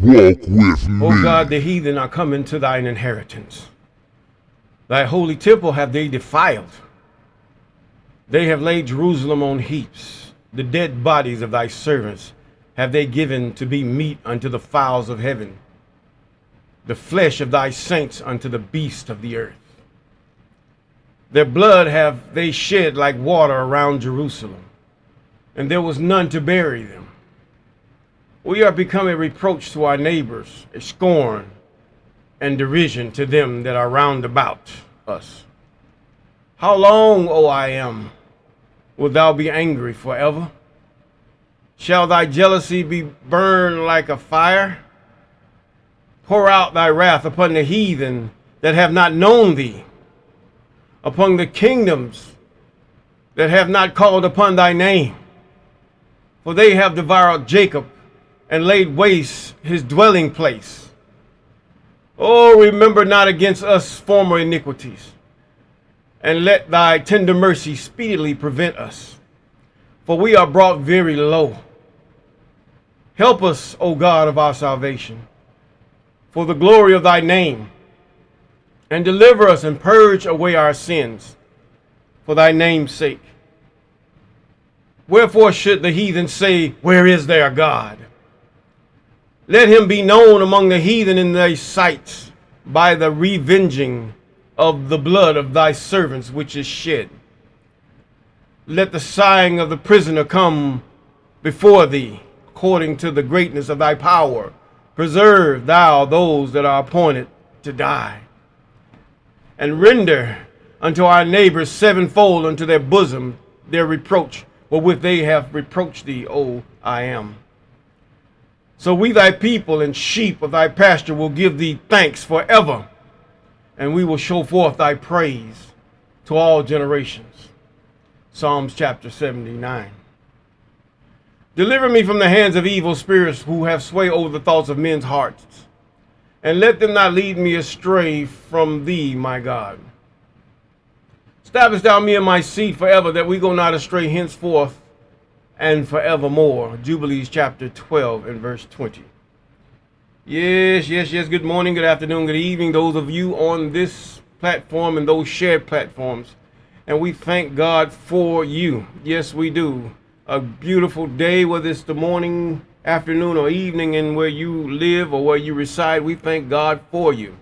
Walk with me. O God, the heathen are coming to thine inheritance. Thy holy temple have they defiled. They have laid Jerusalem on heaps. The dead bodies of thy servants have they given to be meat unto the fowls of heaven, the flesh of thy saints unto the beasts of the earth. Their blood have they shed like water around Jerusalem, and there was none to bury them. We are become a reproach to our neighbors, a scorn and derision to them that are round about us. How long, O I am, wilt thou be angry forever? Shall thy jealousy be burned like a fire? Pour out thy wrath upon the heathen that have not known thee, upon the kingdoms that have not called upon thy name. For they have devoured Jacob and laid waste his dwelling place. Oh, remember not against us former iniquities, and let thy tender mercy speedily prevent us. For we are brought very low. Help us, O God of our salvation, for the glory of thy name, and deliver us and purge away our sins for thy name's sake. Wherefore should the heathen say, where is their God? Let him be known among the heathen in thy sight by the revenging of the blood of thy servants which is shed. Let the sighing of the prisoner come before thee, according to the greatness of thy power. Preserve thou those that are appointed to die, and render unto our neighbors sevenfold unto their bosom their reproach, wherewith they have reproached thee, O I am. So we thy people and sheep of thy pasture will give thee thanks forever, and we will show forth thy praise to all generations. Psalms chapter 79. Deliver me from the hands of evil spirits who have sway over the thoughts of men's hearts, and let them not lead me astray from thee, my God. Establish thou me in my seed forever, that we go not astray henceforth and forevermore. Jubilees chapter 12 and verse 20. Yes. Good morning, good afternoon, good evening, those of you on this platform and those shared platforms. And we thank God for you. Yes, we do. A beautiful day, whether it's the morning, afternoon, or evening, and where you live or where you reside, we thank God for you.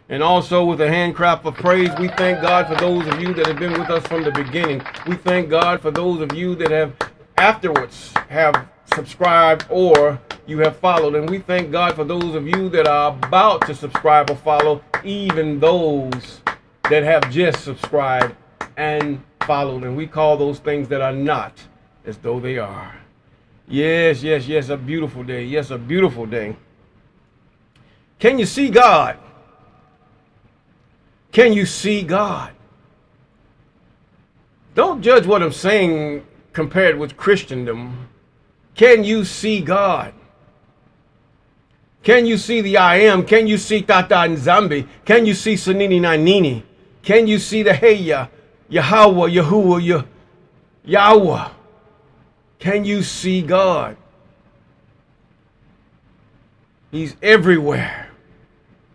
And also with a hand clap of praise, we thank God for those of you that have been with us from the beginning. We thank God for those of you that have afterwards have subscribed or you have followed. And we thank God for those of you that are about to subscribe or follow, even those that have just subscribed and followed. And we call those things that are not as though they are. Yes, a beautiful day. Yes, a beautiful day. Can you see God? Can you see God? Don't judge what I'm saying compared with Christendom. Can you see God? Can you see the I am? Can you see Tata Nzambi? Can you see Sanini Nanini? Can you see the Heya, Yahweh, Yahuwah, Yahweh? Can you see God? He's everywhere.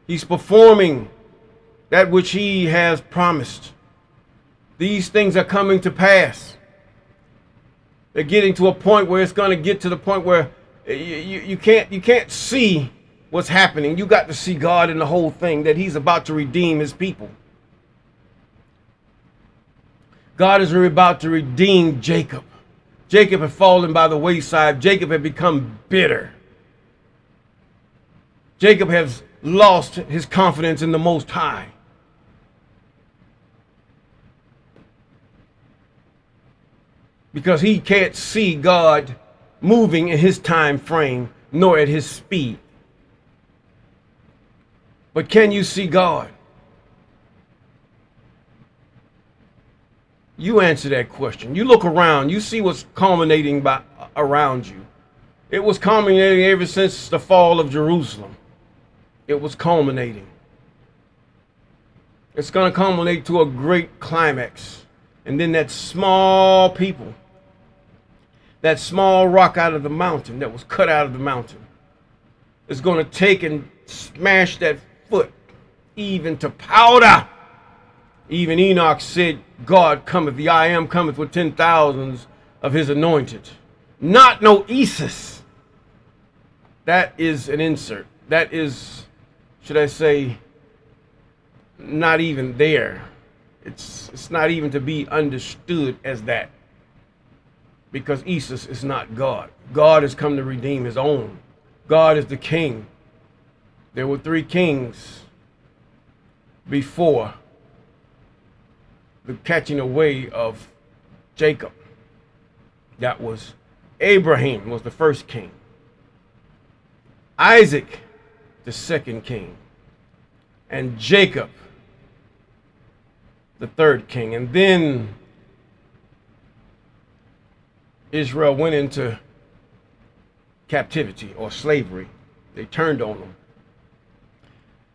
He's performing that which he has promised. These things are coming to pass. They're getting to a point where it's going to get to the point where you can't see what's happening. You got to see God in the whole thing, that he's about to redeem his people. God is about to redeem Jacob. Jacob had fallen by the wayside. Jacob had become bitter. Jacob has lost his confidence in the Most High. Because he can't see God moving in his time frame, nor at his speed. But can you see God? You answer that question. You look around, you see what's culminating around you. It was culminating ever since the fall of Jerusalem. It was culminating. It's going to culminate to a great climax. And then that small people, that small rock out of the mountain that was cut out of the mountain, is going to take and smash that foot even to powder. Even Enoch said, God cometh, the I am cometh with 10,000s of his anointed. Not no Isis. That is an insert. That is, should I say, not even there. It's not even to be understood as that. Because Isis is not God. God has come to redeem his own. God is the king. There were 3 kings before the catching away of Jacob. That was Abraham was the first king. Isaac, the second king. And Jacob, the third king. And then Israel went into captivity or slavery. They turned on them.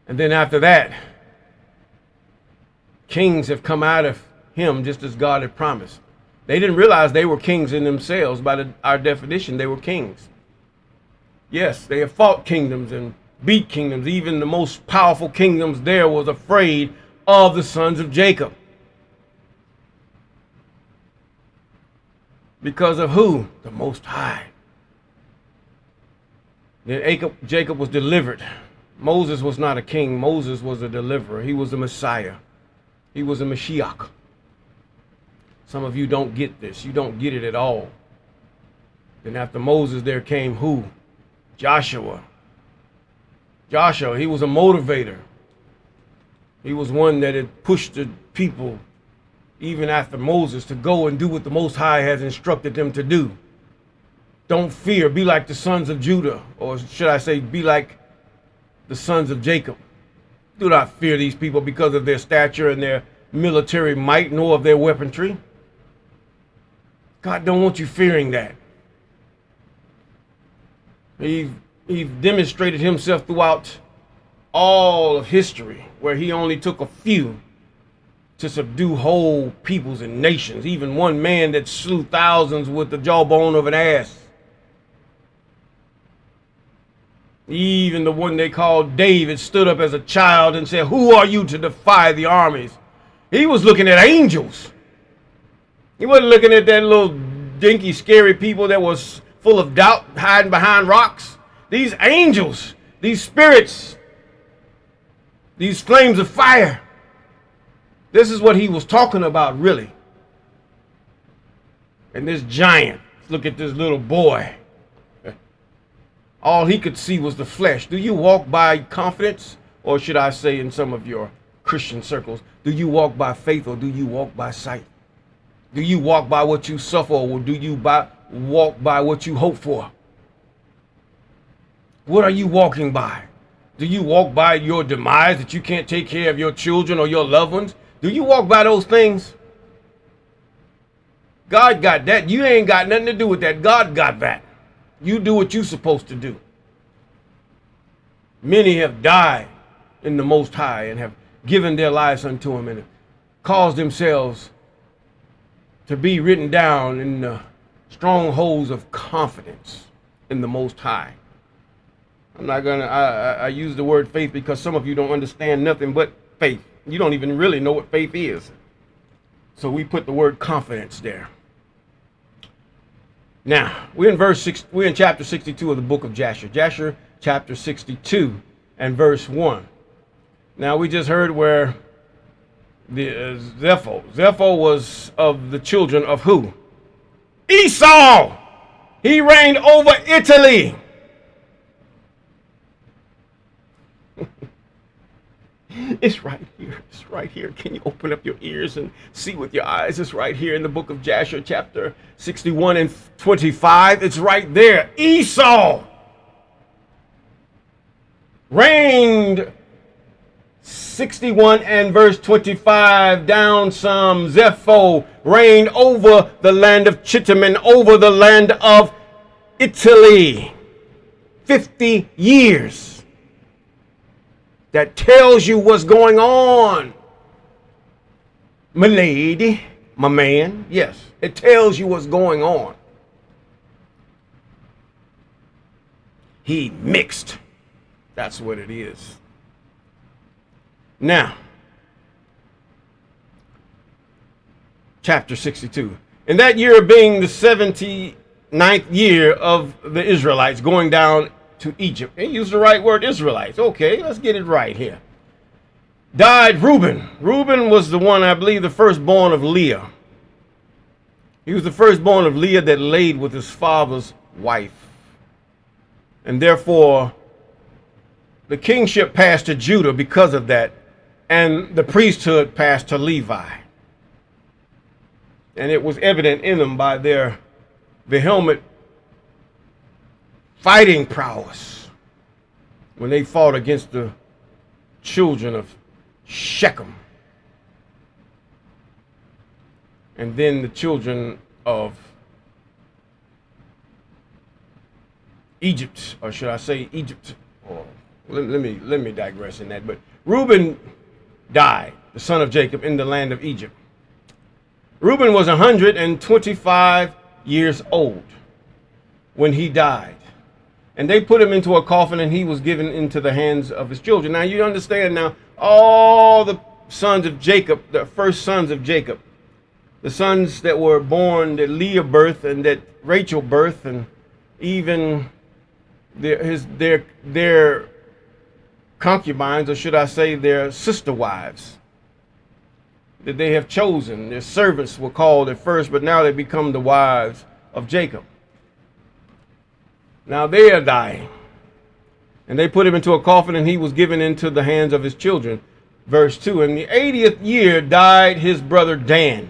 And then after that, kings have come out of him just as God had promised. They didn't realize they were kings in themselves. By our definition, they were kings. Yes, they have fought kingdoms and beat kingdoms. Even the most powerful kingdoms there was afraid of the sons of Jacob. Because of who? The Most High. Then Jacob was delivered. Moses was not a king. Moses was a deliverer. He was a Messiah. He was a Mashiach. Some of you don't get this. You don't get it at all. Then after Moses, there came who? Joshua. Joshua, he was a motivator. He was one that had pushed the people, even after Moses, to go and do what the Most High has instructed them to do. Don't fear. Be like the sons of Judah. Or should I say, be like the sons of Jacob. Do not fear these people because of their stature and their military might, nor of their weaponry. God don't want you fearing that. He demonstrated himself throughout all of history, where he only took a few to subdue whole peoples and nations. Even one man that slew thousands with the jawbone of an ass. Even the one they called David stood up as a child and said, "Who are you to defy the armies?" He was looking at angels. He wasn't looking at that little dinky, scary people that was full of doubt, hiding behind rocks. These angels, these spirits, these flames of fire. This is what he was talking about, really. And this giant, look at this little boy. All he could see was the flesh. Do you walk by confidence? Or should I say in some of your Christian circles, do you walk by faith or do you walk by sight? Do you walk by what you suffer or do you walk by what you hope for? What are you walking by? Do you walk by your demise, that you can't take care of your children or your loved ones? Do you walk by those things? God got that. You ain't got nothing to do with that. God got that. You do what you're supposed to do. Many have died in the Most High and have given their lives unto him and have caused themselves to be written down in the strongholds of confidence in the Most High. I'm not gonna, I use the word faith because some of you don't understand nothing but faith. You don't even really know what faith is. So we put the word confidence there. Now, we're in chapter 62 of the book of Jasher. Jasher chapter 62 and verse 1. Now, we just heard where the Zepho was of the children of who? Esau. He reigned over Italy. It's right here. It's right here. Can you open up your ears and see with your eyes? It's right here in the book of Jasher, chapter 61 and 25. It's right there. Esau reigned 61 and verse 25 down some. Zepho reigned over the land of Chittim and over the land of Italy. 50 years. That tells you what's going on. My lady, my man, yes, it tells you what's going on. He mixed That's what it is. Now, chapter 62. In that year being the 79th year of the Israelites going down to Egypt. They used the right word, Israelites. Okay, let's get it right here. Died Reuben. Reuben was the one, I believe, the firstborn of Leah. He was the firstborn of Leah that laid with his father's wife. And therefore, the kingship passed to Judah because of that. And the priesthood passed to Levi. And it was evident in them by their vehement fighting prowess when they fought against the children of Shechem. And then the children of Egypt, or should I say Egypt? Or let me digress in that. But Reuben died, the son of Jacob, in the land of Egypt. Reuben was 125 years old when he died. And they put him into a coffin, and he was given into the hands of his children. Now you understand now, all the sons of Jacob, the first sons of Jacob, the sons that were born that Leah birthed and that Rachel birthed, and even their concubines, or should I say their sister wives, that they have chosen. Their servants were called at first, but now they become the wives of Jacob. Now they are dying. And they put him into a coffin, and he was given into the hands of his children. Verse 2, in the 80th year died his brother Dan.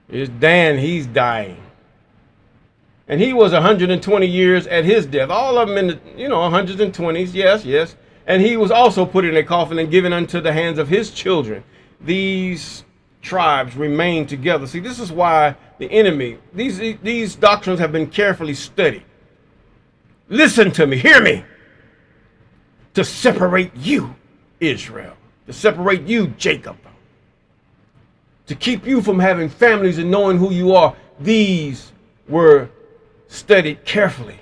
It's Dan, he's dying. And he was 120 years at his death. All of them in the, 120s, yes. And he was also put in a coffin and given unto the hands of his children. These tribes remain together. See, this is why the enemy, these doctrines have been carefully studied. Listen to me, hear me. To separate you, Israel. To separate you, Jacob. To keep you from having families and knowing who you are. These were studied carefully.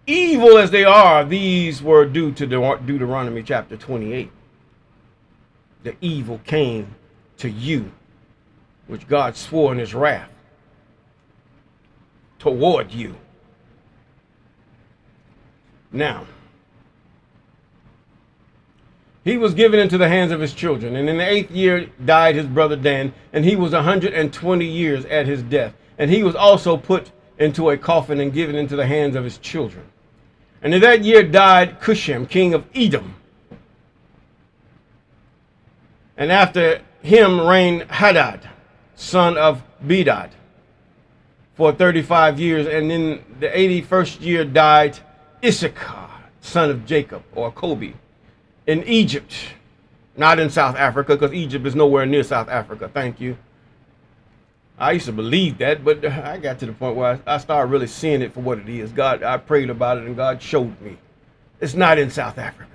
Evil as they are, these were due to Deuteronomy chapter 28. The evil came to you, which God swore in his wrath toward you. Now, he was given into the hands of his children, and in the 8th year died his brother Dan, and he was 120 years at his death. And he was also put into a coffin and given into the hands of his children. And in that year died Cushan, king of Edom. And after him reigned Hadad, son of Bedad, for 35 years. And in the 81st year died Issachar, son of Jacob, or Kobe, in Egypt. Not in South Africa, because Egypt is nowhere near South Africa. Thank you. I used to believe that, but I got to the point where I started really seeing it for what it is. I prayed about it, and God showed me. It's not in South Africa.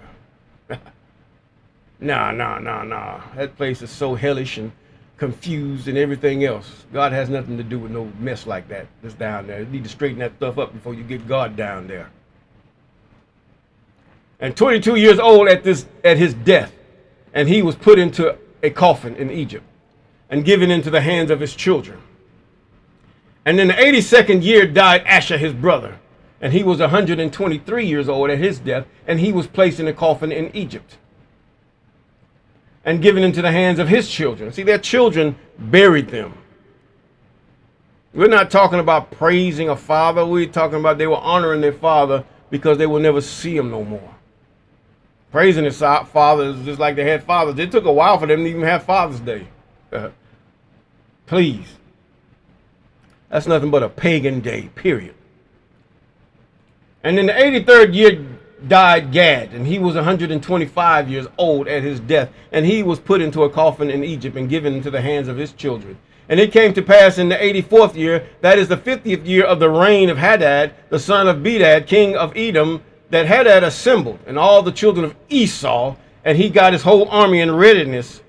No. That place is so hellish and confused and everything else. God has nothing to do with no mess like that that's down there. You need to straighten that stuff up before you get God down there. And 22 years old at his death, and he was put into a coffin in Egypt and given into the hands of his children. And in the 82nd year died Asher, his brother, and he was 123 years old at his death, and he was placed in a coffin in Egypt and given into the hands of his children. See, their children buried them. We're not talking about praising a father. We're talking about they were honoring their father because they will never see him no more. Praising his father is just like they had fathers. It took a while for them to even have Father's Day. Please. That's nothing but a pagan day, period. And in the 83rd year died Gad, and he was 125 years old at his death, and he was put into a coffin in Egypt and given into the hands of his children. And it came to pass in the 84th year, that is the 50th year of the reign of Hadad, the son of Bedad, king of Edom, that Hadad assembled, and all the children of Esau, and he got his whole army in readiness,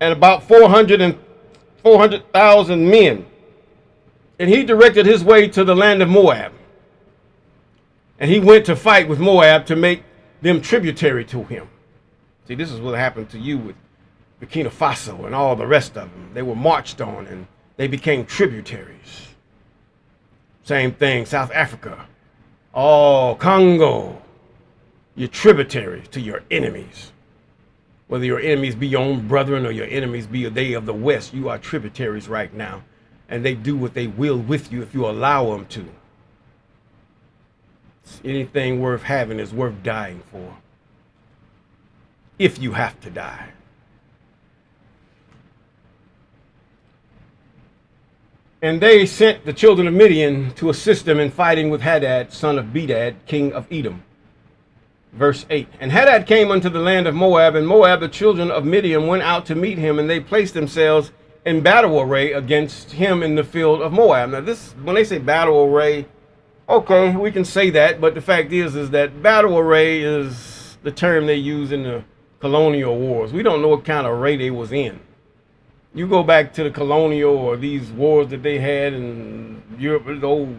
and about 400,000 men. And he directed his way to the land of Moab. And he went to fight with Moab to make them tributary to him. See, this is what happened to you with Burkina Faso and all the rest of them. They were marched on and they became tributaries. Same thing, South Africa. Oh, Congo. You're tributaries to your enemies. Whether your enemies be your own brethren or your enemies be they of the West, you are tributaries right now. And they do what they will with you if you allow them to. Anything worth having is worth dying for. If you have to die. And they sent the children of Midian to assist them in fighting with Hadad, son of Bedad, king of Edom. Verse 8. And Hadad came unto the land of Moab, and Moab, the children of Midian, went out to meet him, and they placed themselves in battle array against him in the field of Moab. Now this, when they say battle array, okay, we can say that, but the fact is that battle array is the term they use in the colonial wars. We don't know what kind of array they was in. You go back to the colonial or these wars that they had in Europe, the old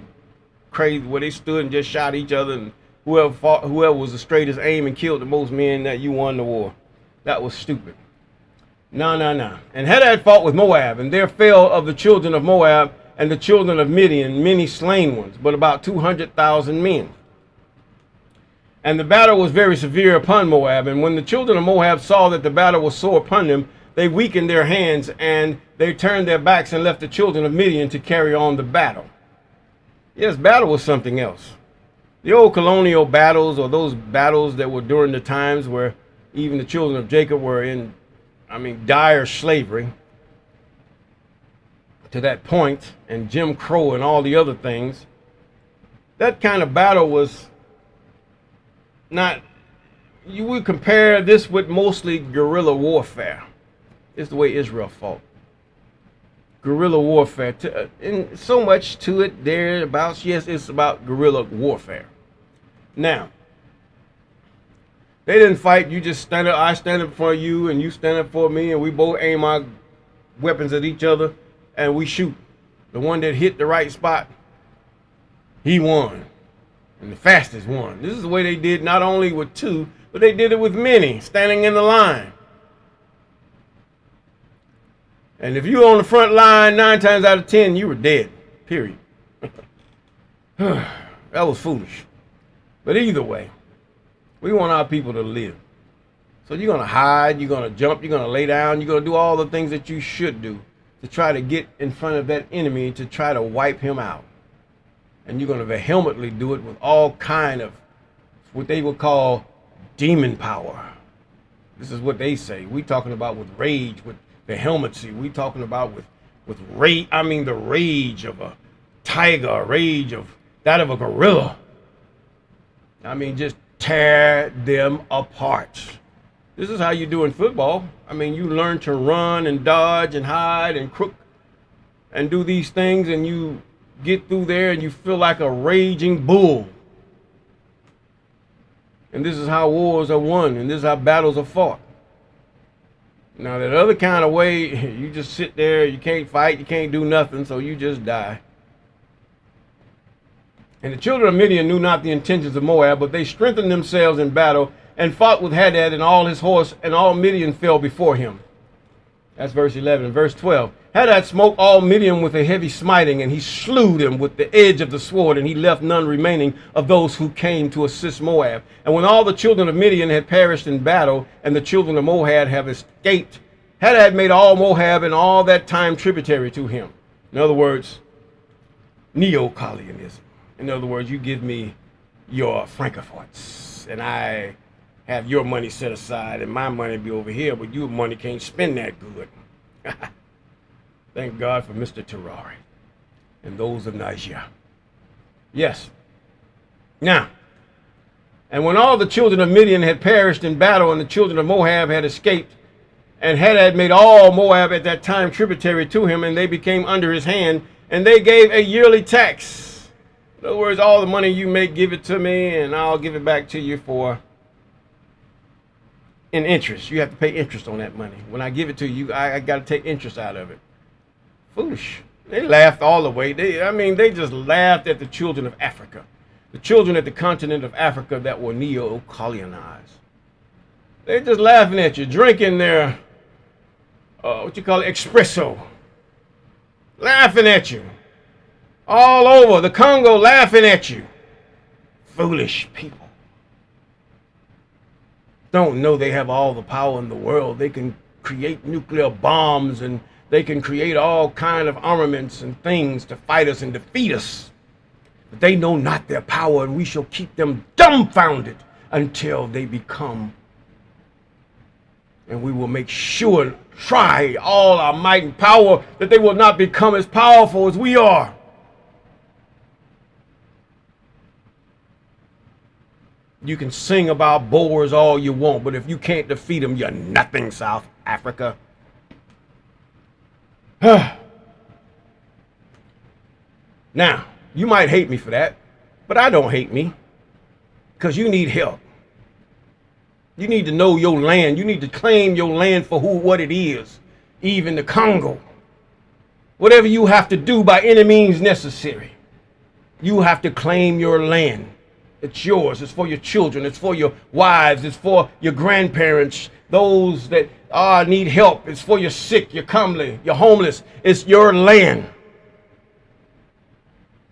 crazy where they stood and just shot each other, and whoever was the straightest aim and killed the most men, that you won the war. That was stupid. No. And Hadad fought with Moab, and there fell of the children of Moab and the children of Midian many slain ones, but about 200,000 men. And the battle was very severe upon Moab. And when the children of Moab saw that the battle was sore upon them, they weakened their hands, and they turned their backs and left the children of Midian to carry on the battle. Yes, battle was something else. The old colonial battles, or those battles that were during the times where even the children of Jacob were in, dire slavery to that point, and Jim Crow and all the other things. That kind of battle was not, you would compare this with mostly guerrilla warfare. It's the way Israel fought. Guerrilla warfare. And so much to it there about, yes, it's about guerrilla warfare. Now, they didn't fight. You just stand up, I stand up for you, and you stand up for me, and we both aim our weapons at each other, and we shoot. The one that hit the right spot, he won. And the fastest won. This is the way they did not only with two, but they did it with many, standing in the line. And if you were on the front line, 9 times out of 10, you were dead. Period. That was foolish. But either way, we want our people to live. So you're going to hide, you're going to jump, you're going to lay down, you're going to do all the things that you should do to try to get in front of that enemy, to try to wipe him out. And you're going to vehemently do it with all kind of what they would call demon power. This is what they say. We talking about with rage, with vehemency. We talking about with rage. The rage of a tiger, rage of that of a gorilla. Just tear them apart. This is how you do in football. You learn to run and dodge and hide and crook and do these things, and you get through there and you feel like a raging bull. And this is how wars are won, and this is how battles are fought. Now that other kind of way, you just sit there, you can't fight, you can't do nothing, so you just die. And the children of Midian knew not the intentions of Moab, but they strengthened themselves in battle and fought with Hadad and all his horse, and all Midian fell before him. That's verse 11. And verse 12. Hadad smote all Midian with a heavy smiting, and he slew them with the edge of the sword, and he left none remaining of those who came to assist Moab. And when all the children of Midian had perished in battle, and the children of Moab have escaped, Hadad made all Moab and all that time tributary to him. In other words, neo-colonialism. In other words, you give me your francophones, and I have your money set aside, and my money be over here, but your money can't spend that good. Thank God for Mr. Terrari and those of Niger. Yes. Now, and when all the children of Midian had perished in battle, and the children of Moab had escaped, and Hadad made all Moab at that time tributary to him, and they became under his hand, and they gave a yearly tax. In other words, all the money you make, give it to me, and I'll give it back to you in interest. You have to pay interest on that money. When I give it to you, I got to take interest out of it. Foolish. They laughed all the way. They just laughed at the children of Africa. The children at the continent of Africa that were neo-colonized. They're just laughing at you, drinking their, espresso. Laughing at you. All over the Congo, laughing at you. Foolish people. Don't know they have all the power in the world. They can create nuclear bombs and they can create all kind of armaments and things to fight us and defeat us. But they know not their power, and we shall keep them dumbfounded until they become. And we will make sure, try all our might and power, that they will not become as powerful as we are. You can sing about Boers all you want, but if you can't defeat them, you're nothing, South Africa. Now, you might hate me for that, but I don't hate me, because you need help. You need to know your land. You need to claim your land for what it is, even the Congo. Whatever you have to do by any means necessary, you have to claim your land. It's yours. It's for your children. It's for your wives. It's for your grandparents, those that need help. It's for your sick, your comely, your homeless. It's your land.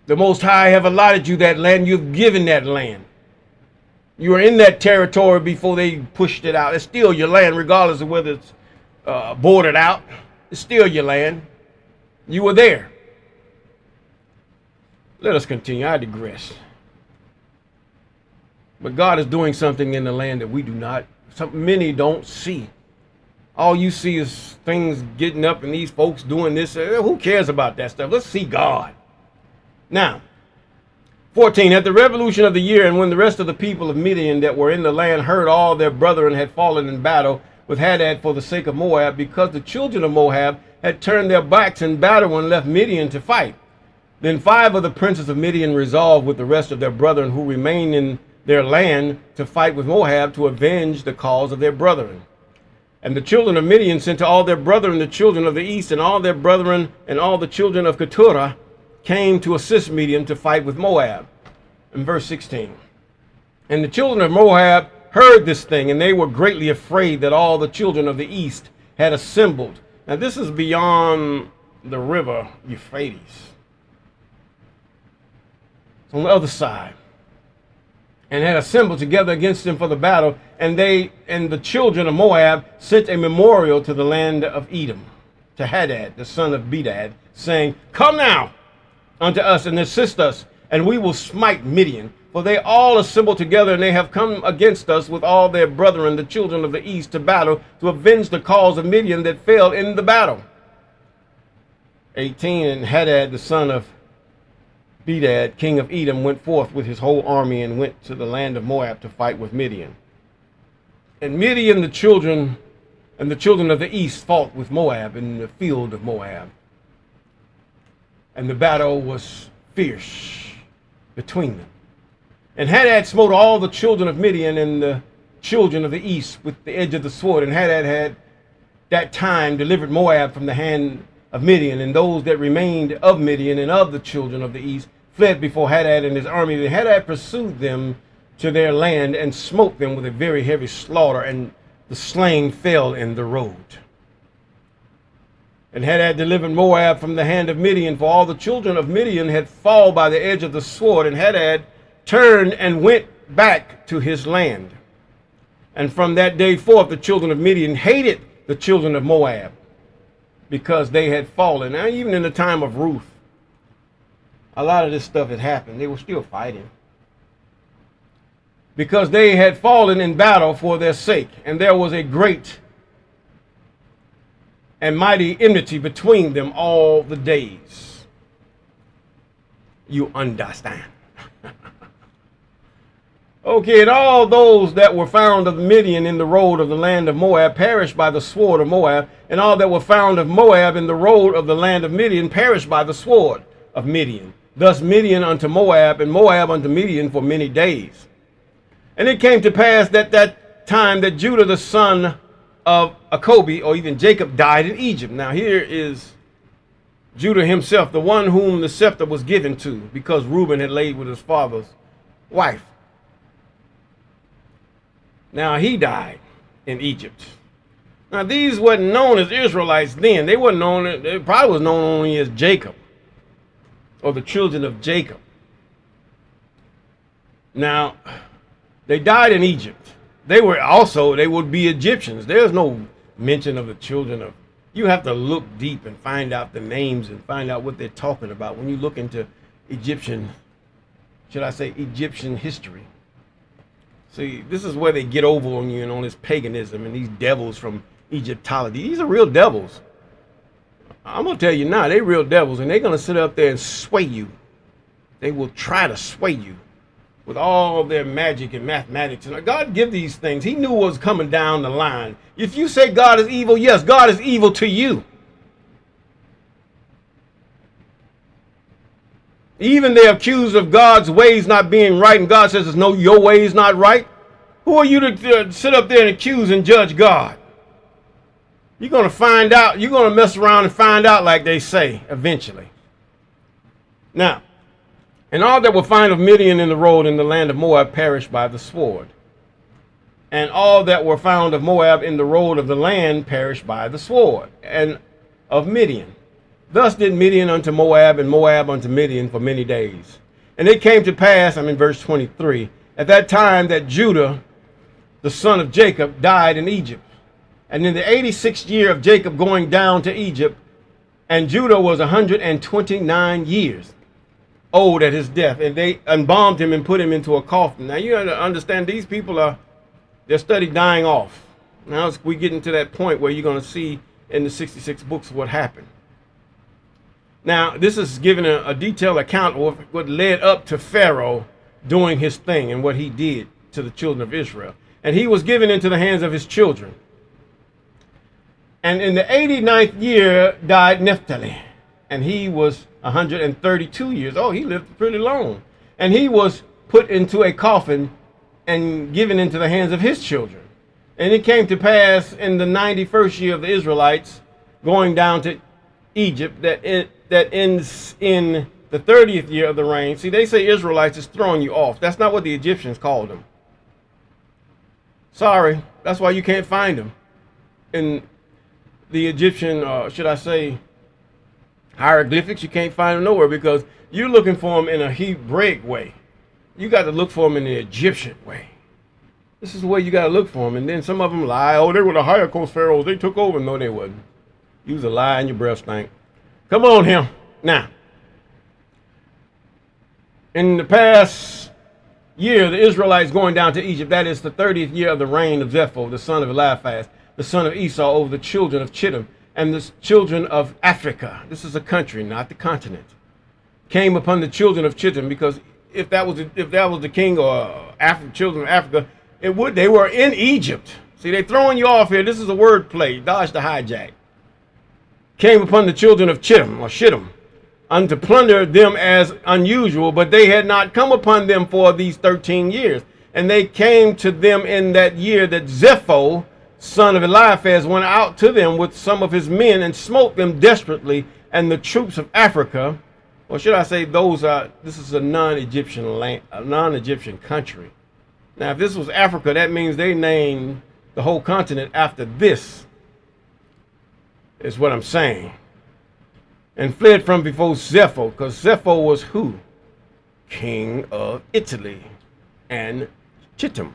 The Most High have allotted you that land. You've given that land. You were in that territory before they pushed it out. It's still your land, regardless of whether it's bordered out. It's still your land. You were there. Let us continue. I digress. But God is doing something in the land that we do not, many don't see. All you see is things getting up and these folks doing this. Who cares about that stuff? Let's see God. Now, 14, at the revolution of the year, and when the rest of the people of Midian that were in the land heard all their brethren had fallen in battle with Hadad for the sake of Moab, because the children of Moab had turned their backs in battle and left Midian to fight. Then 5 of the princes of Midian resolved with the rest of their brethren who remained in their land to fight with Moab to avenge the cause of their brethren. And the children of Midian sent to all their brethren, the children of the east, and all their brethren and all the children of Keturah came to assist Midian to fight with Moab. In verse 16. And the children of Moab heard this thing, and they were greatly afraid that all the children of the east had assembled. Now this is beyond the river Euphrates. It's on the other side. And had assembled together against them for the battle, and they and the children of Moab sent a memorial to the land of Edom, to Hadad, the son of Bedad, saying, Come now unto us and assist us, and we will smite Midian. For they all assembled together, and they have come against us with all their brethren, the children of the east, to battle, to avenge the cause of Midian that fell in the battle. 18, and Hadad, the son of Bedad, king of Edom, went forth with his whole army and went to the land of Moab to fight with Midian. And Midian, the children of the east fought with Moab in the field of Moab. And the battle was fierce between them. And Hadad smote all the children of Midian and the children of the east with the edge of the sword. And Hadad had that time delivered Moab from the hand of Midian, and those that remained of Midian and of the children of the east fled before Hadad and his army. And Hadad pursued them to their land and smote them with a very heavy slaughter, and the slain fell in the road. And Hadad delivered Moab from the hand of Midian, for all the children of Midian had fallen by the edge of the sword. And Hadad turned and went back to his land. And from that day forth the children of Midian hated the children of Moab, because they had fallen. Now, even in the time of Ruth, a lot of this stuff had happened. They were still fighting, because they had fallen in battle for their sake. And there was a great and mighty enmity between them all the days. You understand? Okay, and all those that were found of Midian in the road of the land of Moab perished by the sword of Moab, and all that were found of Moab in the road of the land of Midian perished by the sword of Midian. Thus Midian unto Moab, and Moab unto Midian for many days. And it came to pass that time that Judah the son of Jacob, or even Jacob, died in Egypt. Now here is Judah himself, the one whom the scepter was given to, because Reuben had laid with his fathers wife. Now he died in Egypt. Now these wasn't known as Israelites then. They wasn't known. They probably was known only as Jacob, or the children of Jacob. Now they died in Egypt. They would be Egyptians. There's no mention of the children of. You have to look deep and find out the names and find out what they're talking about when you look into Egyptian, should I say Egyptian history. See, this is where they get over on you and on this paganism and these devils from Egyptology. These are real devils. I'm going to tell you now, they're real devils, and they're going to sit up there and sway you. They will try to sway you with all their magic and mathematics. And God give these things. He knew what was coming down the line. If you say God is evil, yes, God is evil to you. Even they're accused of God's ways not being right, and God says, no, your way is not right. Who are you to sit up there and accuse and judge God? You're going to find out. You're going to mess around and find out, like they say, eventually. Now, and all that were found of Midian in the road in the land of Moab perished by the sword. And all that were found of Moab in the road of the land perished by the sword, and of Midian. Thus did Midian unto Moab, and Moab unto Midian for many days. And it came to pass, I'm in verse 23, at that time that Judah, the son of Jacob, died in Egypt. And in the 86th year of Jacob going down to Egypt, and Judah was 129 years old at his death, and they embalmed him and put him into a coffin. Now you have to understand, these people they're study dying off. Now we get into that point where you're going to see in the 66 books what happened. Now this is giving a detailed account of what led up to Pharaoh doing his thing and what he did to the children of Israel. And he was given into the hands of his children. And in the 89th year died Naphtali, and he was 132 years old. He lived pretty long. And he was put into a coffin and given into the hands of his children. And it came to pass in the 91st year of the Israelites going down to Egypt that ends in the 30th year of the reign. See, they say Israelites is throwing you off. That's not what the Egyptians called them. Sorry, that's why you can't find them in the Egyptian, should I say, hieroglyphics. You can't find them nowhere because you're looking for them in a Hebraic way. You got to look for them in the Egyptian way. This is the way you got to look for them. And then some of them lie. Oh, they were the higher coast pharaohs. They took over. No, they wasn't. You was a lie and your breath stank. Come on here. Now, in the past year, the Israelites going down to Egypt, that is the 30th year of the reign of Zepho, the son of Eliphaz, the son of Esau, over the children of Chittim and the children of Africa. This is a country, not the continent. Came upon the children of Chittim, because if that was the king or children of Africa, they were in Egypt. See, they throwing you off here. This is a word play. Dodge the hijack. Came upon the children of Chittim or Shittim, unto plunder them as unusual, but they had not come upon them for these 13 years. And they came to them in that year that Zepho, son of Eliphaz, went out to them with some of his men and smote them desperately. And the troops of Africa, or should I say this is a non-Egyptian land, a non-Egyptian country. Now, if this was Africa, that means they named the whole continent after this, is what I'm saying. And fled from before Zepho, because Zepho was who? King of Italy and Chittim.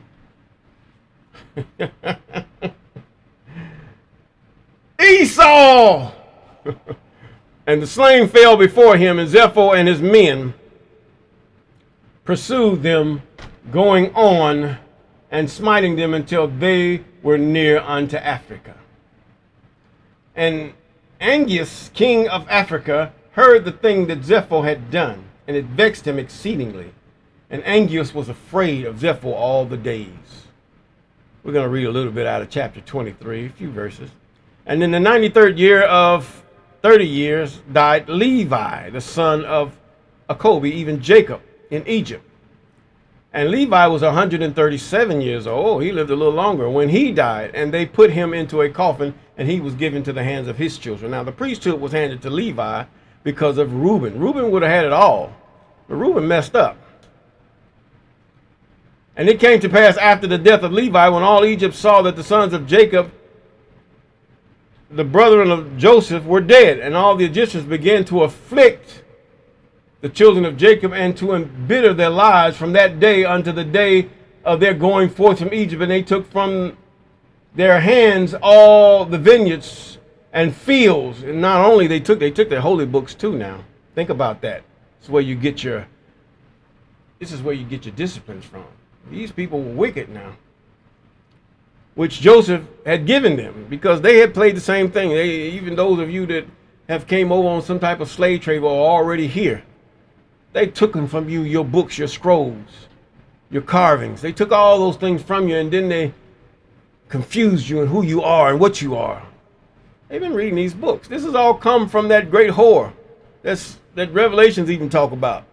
Esau! And the slain fell before him, and Zepho and his men pursued them, going on and smiting them until they were near unto Africa. And Angus, king of Africa, heard the thing that Zepho had done, and it vexed him exceedingly. And Angus was afraid of Zepho all the days. We're going to read a little bit out of chapter 23, a few verses. And in the 93rd year of 30 years died Levi, the son of Jacob, even Jacob, in Egypt. And Levi was 137 years old. He lived a little longer when he died. And they put him into a coffin, and he was given to the hands of his children. Now, the priesthood was handed to Levi because of Reuben. Reuben would have had it all, but Reuben messed up. And it came to pass after the death of Levi, when all Egypt saw that the sons of Jacob, the brethren of Joseph, were dead, and all the Egyptians began to afflict the children of Jacob and to embitter their lives from that day unto the day of their going forth from Egypt. And they took from their hands all the vineyards and fields. And not only they took their holy books too. Now think about that. This is where you get your disciplines from. These people were wicked now, which Joseph had given them, because they had played the same thing. Even those of you that have came over on some type of slave trade were already here. They took them from you, your books, your scrolls, your carvings. They took all those things from you, and then they confused you in who you are and what you are. They've been reading these books. This has all come from that great whore that Revelations even talk about.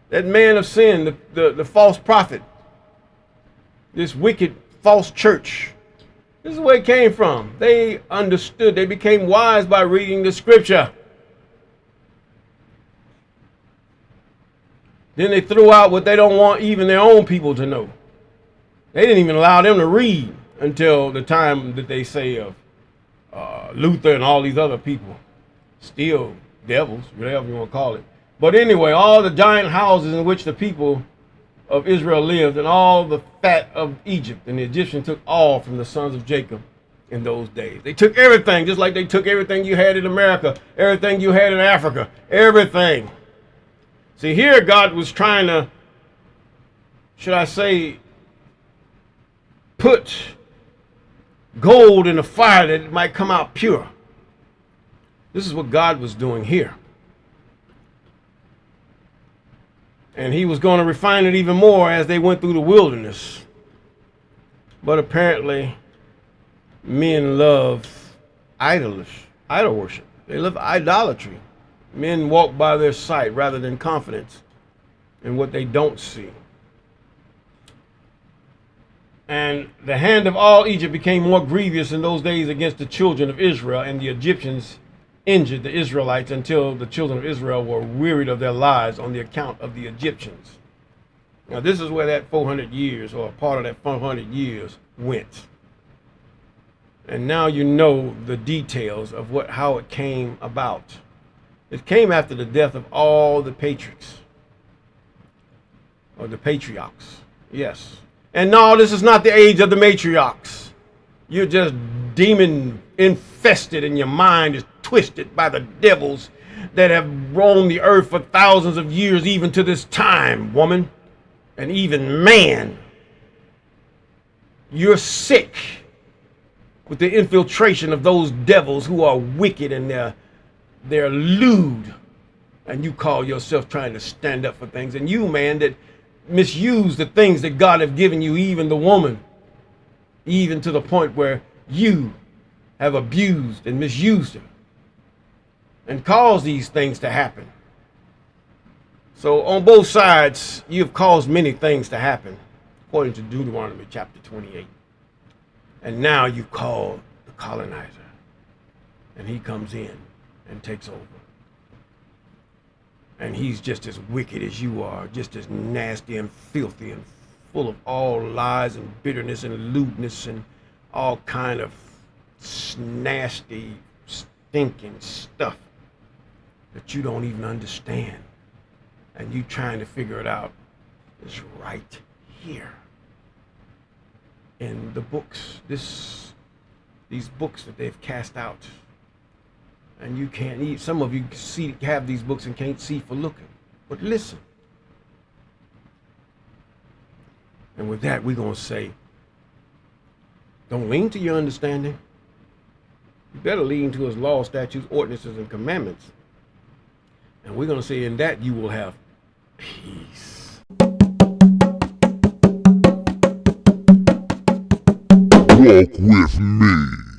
That man of sin, the false prophet, this wicked false church. This is where it came from. They understood. They became wise by reading the scripture. Then they threw out what they don't want even their own people to know. They didn't even allow them to read until the time that they say of Luther and all these other people. Still devils, whatever you want to call it. But anyway, all the giant houses in which the people of Israel lived, and all the fat of Egypt, and the Egyptians took all from the sons of Jacob in those days. They took everything, just like they took everything you had in America, everything you had in Africa, everything. See, here God was trying to, should I say, put gold in a fire that it might come out pure. This is what God was doing here. And he was going to refine it even more as they went through the wilderness. But apparently, men love idol worship. They love idolatry. Men walk by their sight rather than confidence in what they don't see. And the hand of all Egypt became more grievous in those days against the children of Israel, and the Egyptians injured the Israelites until the children of Israel were wearied of their lives on the account of the Egyptians. Now this is where that 400 years, or a part of that 400 years, went. And now you know the details of how it came about. It came after the death of all the patriarchs, or the patriarchs, yes. And no, this is not the age of the matriarchs. You're just demon infested, and your mind is twisted by the devils that have roamed the earth for thousands of years, even to this time, woman, and even man. You're sick with the infiltration of those devils who are wicked, and they're lewd, and you call yourself trying to stand up for things. And you, man, that misuse the things that God have given you, even the woman, even to the point where you have abused and misused her and caused these things to happen. So on both sides, you've caused many things to happen, according to Deuteronomy chapter 28. And now you call the colonizer, and he comes in and takes over. And he's just as wicked as you are, just as nasty and filthy and full of all lies and bitterness and lewdness and all kind of nasty, stinking stuff that you don't even understand. And you trying to figure it out is right here in the books, these books that they've cast out. And you can't eat. Some of you have these books and can't see for looking. But listen. And with that, we're going to say, don't lean to your understanding. You better lean to his law, statutes, ordinances, and commandments. And we're going to say, in that you will have peace. Walk with me.